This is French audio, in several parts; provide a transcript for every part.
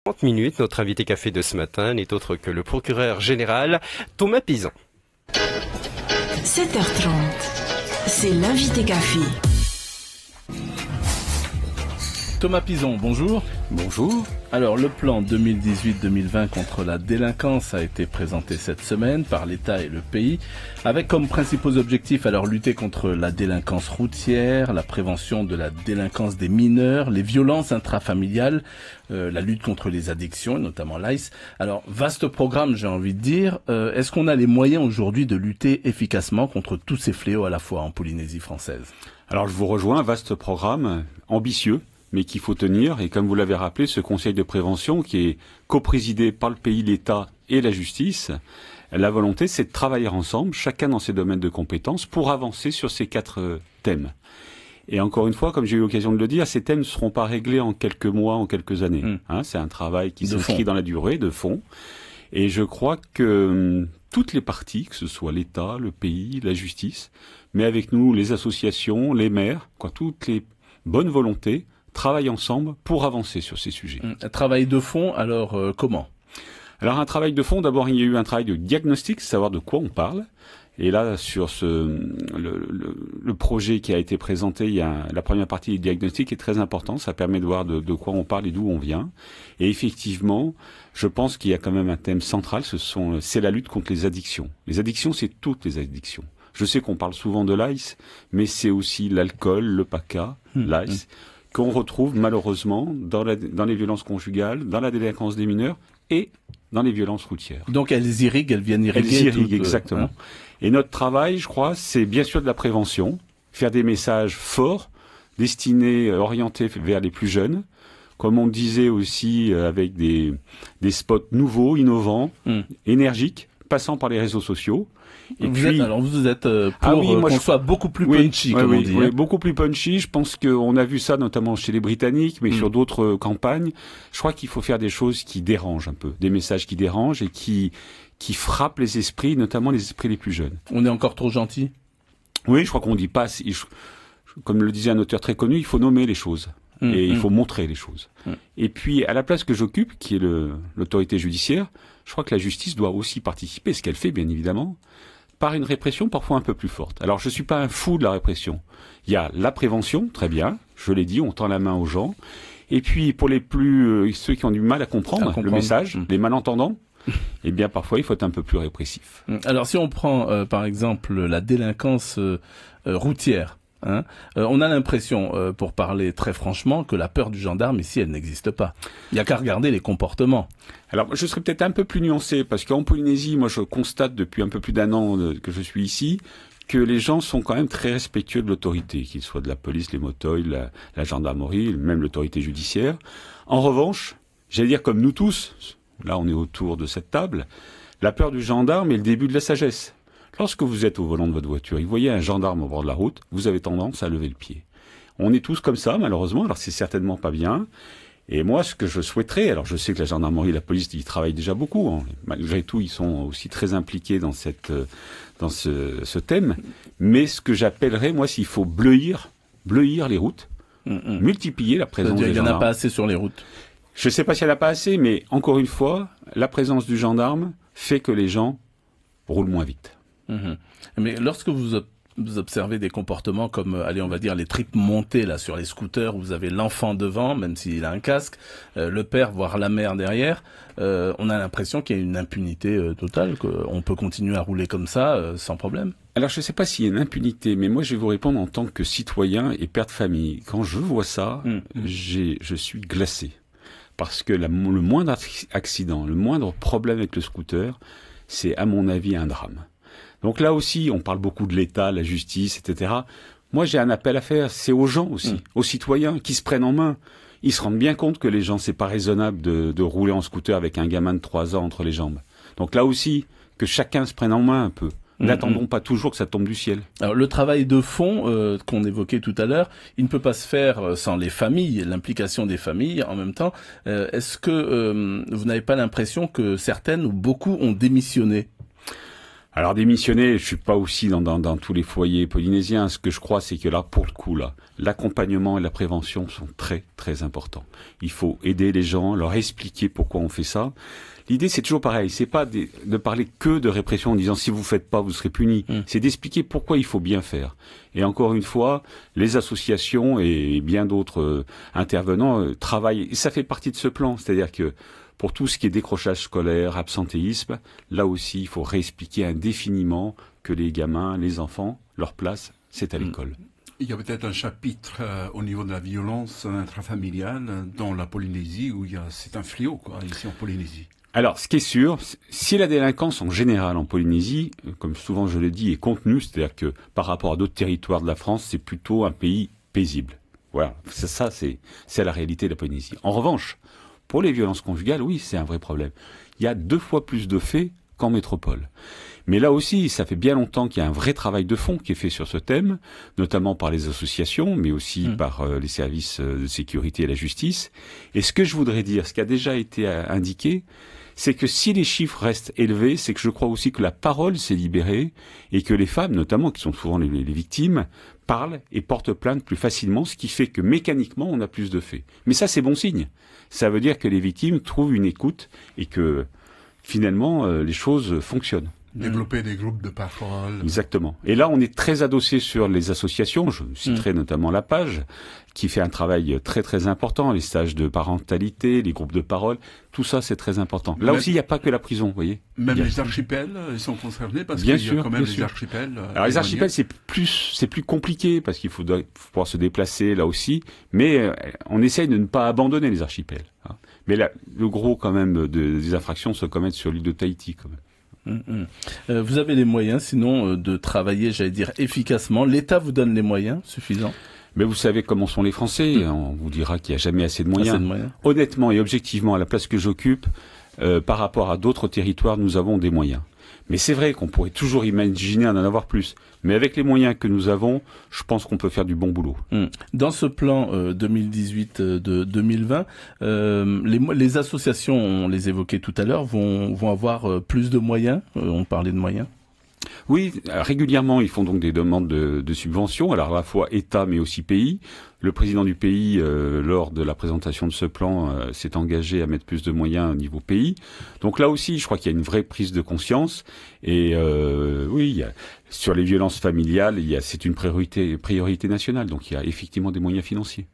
30 minutes, notre invité café de ce matin n'est autre que le procureur général Thomas Pizan. 7h30, c'est l'invité café. Thomas Pizan, bonjour. Bonjour. Alors, le plan 2018-2020 contre la délinquance a été présenté cette semaine par l'État et le pays, avec comme principaux objectifs alors lutter contre la délinquance routière, la prévention de la délinquance des mineurs, les violences intrafamiliales, la lutte contre les addictions, notamment l'ICE. Alors, vaste programme, j'ai envie de dire. Est-ce qu'on a les moyens aujourd'hui de lutter efficacement contre tous ces fléaux à la fois en Polynésie française? Alors, je vous rejoins, vaste programme, ambitieux, mais qu'il faut tenir. Et comme vous l'avez rappelé, ce conseil de prévention qui est coprésidé par le pays, l'État et la justice, la volonté, c'est de travailler ensemble, chacun dans ses domaines de compétences, pour avancer sur ces 4 thèmes. Et encore une fois, comme j'ai eu l'occasion de le dire, ces thèmes ne seront pas réglés en quelques mois, en quelques années. C'est un travail qui s'inscrit dans la durée, de fond. Et je crois que toutes les parties, que ce soit l'État, le pays, la justice, mais avec nous, les associations, les maires, toutes les bonnes volontés, travaillent ensemble pour avancer sur ces sujets. Un travail de fond, alors comment? Alors un travail de fond, d'abord il y a eu un travail de diagnostic, savoir de quoi on parle. Et là, sur le projet qui a été présenté, la première partie du diagnostic est très importante, ça permet de voir de quoi on parle et d'où on vient. Et effectivement, je pense qu'il y a quand même un thème central, c'est la lutte contre les addictions. Les addictions, c'est toutes les addictions. Je sais qu'on parle souvent de l'ICE, mais c'est aussi l'alcool, le PACA, l'ICE, qu'on retrouve malheureusement dans les violences conjugales, dans la délinquance des mineurs et dans les violences routières. Donc elles viennent irriguer. Elles irriguent, exactement. Et notre travail, je crois, c'est bien sûr de la prévention, faire des messages forts, destinés, orientés vers les plus jeunes, comme on disait aussi, avec des spots nouveaux, innovants, énergiques, passant par les réseaux sociaux. Et vous êtes pour qu'on soit beaucoup plus punchy, comme on dit. Oui, beaucoup plus punchy. Je pense qu'on a vu ça notamment chez les Britanniques, mais sur d'autres campagnes. Je crois qu'il faut faire des choses qui dérangent un peu, des messages qui dérangent et qui frappent les esprits, notamment les esprits les plus jeunes. On est encore trop gentil? Oui, je crois qu'on dit pas. Comme le disait un auteur très connu, il faut nommer les choses. Et il faut montrer les choses. Et puis, à la place que j'occupe, qui est l'autorité judiciaire, je crois que la justice doit aussi participer, ce qu'elle fait bien évidemment, par une répression parfois un peu plus forte. Alors, je ne suis pas un fou de la répression. Il y a la prévention, très bien, je l'ai dit, on tend la main aux gens. Et puis, pour ceux qui ont du mal à comprendre le message, les malentendants, eh bien, parfois, il faut être un peu plus répressif. Alors, si on prend, par exemple, la délinquance routière, on a l'impression, pour parler très franchement, que la peur du gendarme ici, elle n'existe pas. Il n'y a qu'à regarder les comportements. Alors, je serais peut-être un peu plus nuancé, parce qu'en Polynésie, moi, je constate depuis un peu plus d'1 an que je suis ici, que les gens sont quand même très respectueux de l'autorité, qu'ils soient de la police, les motoys, la gendarmerie, même l'autorité judiciaire. En revanche, j'allais dire comme nous tous, là on est autour de cette table, la peur du gendarme est le début de la sagesse. Lorsque vous êtes au volant de votre voiture et que vous voyez un gendarme au bord de la route, vous avez tendance à lever le pied. On est tous comme ça, malheureusement, alors c'est certainement pas bien. Et moi, ce que je souhaiterais, alors je sais que la gendarmerie et la police, ils travaillent déjà beaucoup, malgré tout, ils sont aussi très impliqués dans ce thème, mais ce que j'appellerais, moi, s'il faut bleuir les routes, multiplier la présence des gendarmes. Il n'y en a pas assez sur les routes. Je ne sais pas s'il n'y en a pas assez, mais encore une fois, la présence du gendarme fait que les gens roulent moins vite. Mais lorsque vous observez des comportements comme, on va dire les tripes montées là sur les scooters, où vous avez l'enfant devant, même s'il a un casque, le père, voire la mère derrière, on a l'impression qu'il y a une impunité totale, qu'on peut continuer à rouler comme ça sans problème. Alors je ne sais pas s'il y a une impunité, mais moi je vais vous répondre en tant que citoyen et père de famille. Quand je vois ça, je suis glacé. Parce que le moindre accident, le moindre problème avec le scooter, c'est à mon avis un drame. Donc là aussi, on parle beaucoup de l'État, la justice, etc. Moi, j'ai un appel à faire, c'est aux gens aussi, aux citoyens qui se prennent en main. Ils se rendent bien compte que les gens, c'est pas raisonnable de rouler en scooter avec un gamin de 3 ans entre les jambes. Donc là aussi, que chacun se prenne en main un peu. N'attendons pas toujours que ça tombe du ciel. Alors le travail de fond qu'on évoquait tout à l'heure, il ne peut pas se faire sans les familles, l'implication des familles en même temps. Est-ce que vous n'avez pas l'impression que certaines ou beaucoup ont démissionné? Alors démissionner, je suis pas aussi dans tous les foyers polynésiens. Ce que je crois, c'est que là, pour le coup, là, l'accompagnement et la prévention sont très très importants. Il faut aider les gens, leur expliquer pourquoi on fait ça. L'idée, c'est toujours pareil. C'est pas de parler que de répression en disant si vous faites pas, vous serez puni. C'est d'expliquer pourquoi il faut bien faire. Et encore une fois, les associations et bien d'autres intervenants travaillent. Et ça fait partie de ce plan. C'est-à-dire que pour tout ce qui est décrochage scolaire, absentéisme, là aussi, il faut réexpliquer indéfiniment que les gamins, les enfants, leur place, c'est à l'école. Il y a peut-être un chapitre au niveau de la violence intrafamiliale dans la Polynésie où c'est un fléau, quoi, ici en Polynésie. Alors, ce qui est sûr, si la délinquance en général en Polynésie, comme souvent je l'ai dit, est contenue, c'est-à-dire que par rapport à d'autres territoires de la France, c'est plutôt un pays paisible. Voilà, c'est la réalité de la Polynésie. En revanche, pour les violences conjugales, oui, c'est un vrai problème. Il y a 2 fois plus de faits qu'en métropole. Mais là aussi, ça fait bien longtemps qu'il y a un vrai travail de fond qui est fait sur ce thème, notamment par les associations, mais aussi par les services de sécurité et la justice. Et ce que je voudrais dire, ce qui a déjà été indiqué, c'est que si les chiffres restent élevés, c'est que je crois aussi que la parole s'est libérée et que les femmes, notamment, qui sont souvent les victimes, parlent et portent plainte plus facilement, ce qui fait que mécaniquement, on a plus de faits. Mais ça, c'est bon signe. Ça veut dire que les victimes trouvent une écoute et que finalement, les choses fonctionnent. Développer des groupes de parole. Exactement. Et là, on est très adossé sur les associations. Je citerai notamment la Page, qui fait un travail très très important. Les stages de parentalité, les groupes de parole, tout ça, c'est très important. Là aussi, il n'y a pas que la prison, vous voyez. Même les archipels, ils sont concernés parce bien qu'il y a sûr, quand même bien les sûr. archipels. Alors les archipels, c'est plus compliqué parce qu'il faut pouvoir se déplacer là aussi. Mais on essaye de ne pas abandonner les archipels. Hein. Mais là, le gros quand même des infractions se commettent sur l'île de Tahiti quand même. Vous avez les moyens, sinon, de travailler, j'allais dire, efficacement. L'État vous donne les moyens suffisants? Mais vous savez comment sont les Français. On vous dira qu'il n'y a jamais assez de moyens. Honnêtement et objectivement, à la place que j'occupe, par rapport à d'autres territoires, nous avons des moyens. Mais c'est vrai qu'on pourrait toujours imaginer d'en avoir plus. Mais avec les moyens que nous avons, je pense qu'on peut faire du bon boulot. Dans ce plan 2018-2020, les associations, on les évoquait tout à l'heure, vont avoir plus de moyens. On parlait de moyens. Oui, régulièrement, ils font donc des demandes de subventions, alors à la fois État mais aussi pays. Le président du pays, lors de la présentation de ce plan, s'est engagé à mettre plus de moyens au niveau pays. Donc là aussi, je crois qu'il y a une vraie prise de conscience. Et oui, sur les violences familiales, c'est une priorité nationale. Donc il y a effectivement des moyens financiers.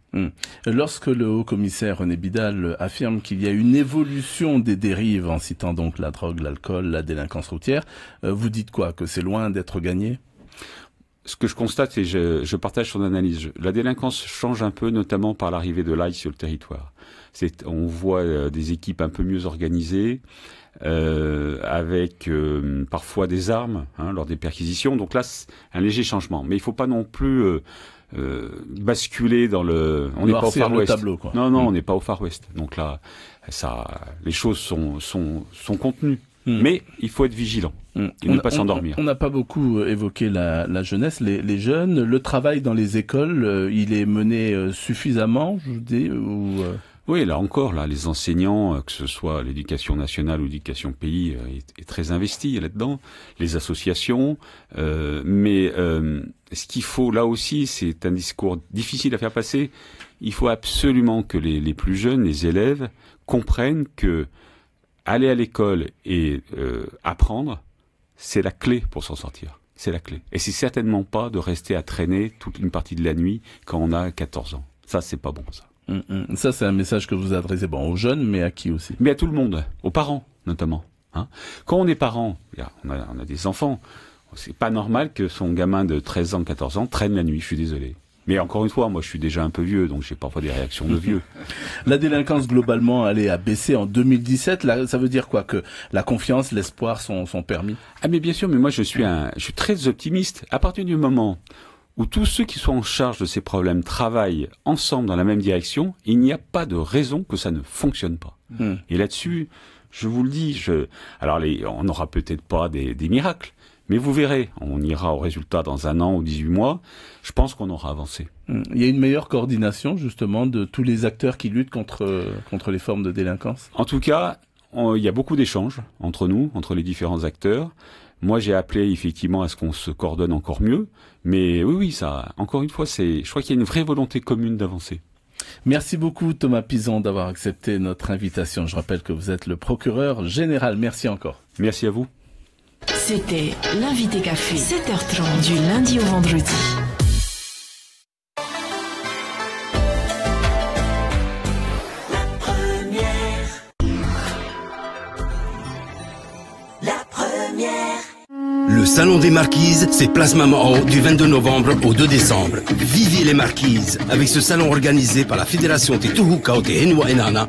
Lorsque le haut-commissaire René Bidal affirme qu'il y a une évolution des dérives, en citant donc la drogue, l'alcool, la délinquance routière, vous dites quoi? Que c'est loin d'être gagné? Ce que je constate, et je partage son analyse, la délinquance change un peu, notamment par l'arrivée de l'AIS sur le territoire. On voit des équipes un peu mieux organisées, avec parfois des armes lors des perquisitions. Donc là, c'est un léger changement. Mais il ne faut pas non plus basculer dans le... On n'est pas au Far West. Tableau, quoi. Non, on n'est pas au Far West. Donc là, les choses sont contenues. Mais il faut être vigilant et ne pas s'endormir. On n'a pas beaucoup évoqué la jeunesse, les jeunes. Le travail dans les écoles, il est mené suffisamment, je vous dis, ou... Oui, là encore, les enseignants, que ce soit l'éducation nationale ou l'éducation pays, est très investi là-dedans. Les associations, mais ce qu'il faut là aussi, c'est un discours difficile à faire passer. Il faut absolument que les plus jeunes, les élèves, comprennent que aller à l'école et apprendre, c'est la clé pour s'en sortir. C'est la clé. Et c'est certainement pas de rester à traîner toute une partie de la nuit quand on a 14 ans. Ça, c'est pas bon, ça. Ça, c'est un message que vous adressez aux jeunes, mais à qui aussi? Mais à tout le monde, aux parents notamment. Quand on est parent, on a des enfants, c'est pas normal que son gamin de 13 ans, 14 ans traîne la nuit, je suis désolé. Mais encore une fois, moi je suis déjà un peu vieux, donc j'ai parfois des réactions de vieux. La délinquance globalement, a baissé en 2017. Là, ça veut dire quoi? Que la confiance, l'espoir sont permis? Ah mais bien sûr, mais moi je suis très optimiste. À partir du moment où tous ceux qui sont en charge de ces problèmes travaillent ensemble dans la même direction, il n'y a pas de raison que ça ne fonctionne pas. Et là-dessus, je vous le dis, alors on n'aura peut-être pas des miracles, mais vous verrez, on ira au résultat dans 1 an ou 18 mois, je pense qu'on aura avancé. Il y a une meilleure coordination justement de tous les acteurs qui luttent contre les formes de délinquance? En tout cas, il y a beaucoup d'échanges entre nous, entre les différents acteurs. Moi, j'ai appelé effectivement à ce qu'on se coordonne encore mieux. Mais oui, ça, encore une fois, je crois qu'il y a une vraie volonté commune d'avancer. Merci beaucoup Thomas Pizon d'avoir accepté notre invitation. Je rappelle que vous êtes le procureur général. Merci encore. Merci à vous. C'était l'invité café, 7h30 du lundi au vendredi. Le Salon des Marquises, c'est Place Mamao du 22 novembre au 2 décembre. Vivez les Marquises avec ce salon organisé par la Fédération Tetuhuka Te Henua Enana.